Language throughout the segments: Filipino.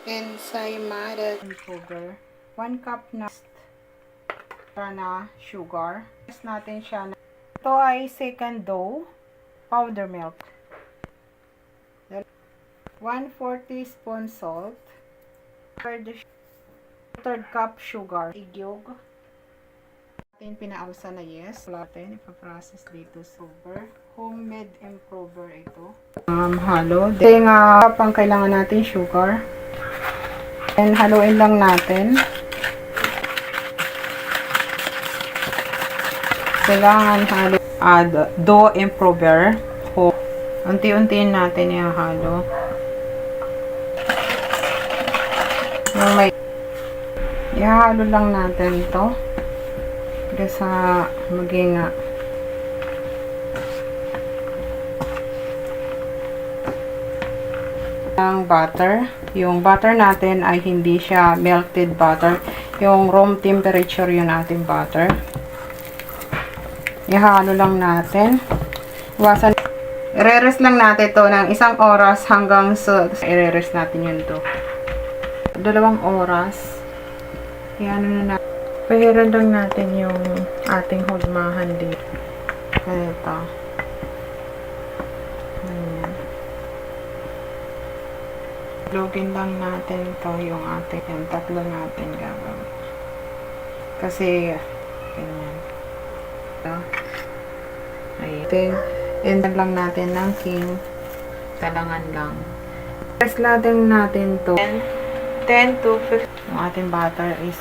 ensaymada sugar, 1 cup na sugar. Test natin siya. Ito ay second dough, powder milk. 1/4 teaspoon salt, 3rd cup sugar, igyog. Natin pinausa na yes. Natin ipaprocess dito super. Homemade improver ito. Halo. Then pang kailangan natin sugar. And haluin lang natin. Kailangan halo. Dough improver. Unti-untiin natin ihalo. Ihalo lang natin ito. Para sa maging ang butter. Yung butter natin ay hindi siya melted butter. Yung room temperature yung ating butter. Ihalo lang natin. I-rest lang natin to ng 1 oras hanggang sa i-rest natin yun to. 2 oras. Iano na natin. Pahiran lang natin yung ating hugmahan dito. Ito. Ayan. Login lang natin to yung ating yung tatlo natin gagawin. Kasi ganyan. Ito. Ayan. End lang natin ng king. Talangan lang. Press natin to 10 to 15. Yung ating butter is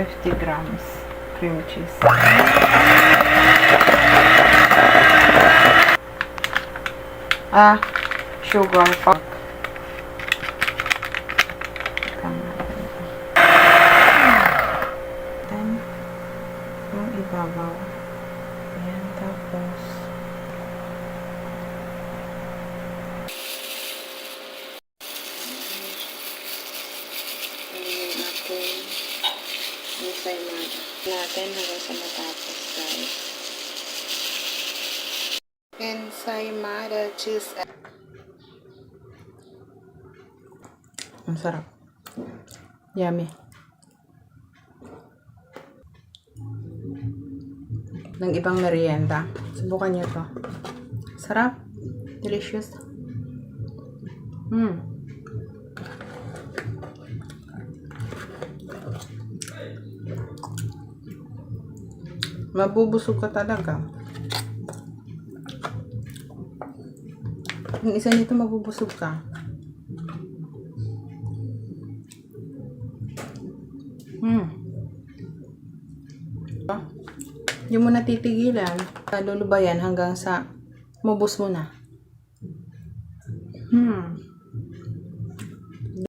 50 grams cream cheese. Sugar pack. Then, yung ibabaw. Ayan, tapos natin hanggang sa matapos, guys. Ensaymada cheese. Ang sarap. Yummy. Ng ibang merienda. Subukan nyo to. Sarap. Delicious. Mabubusog ka talaga. Yung isa nito mabubusog ka. Hindi mo na titigilan. Lulubayan hanggang sa mabus mo na.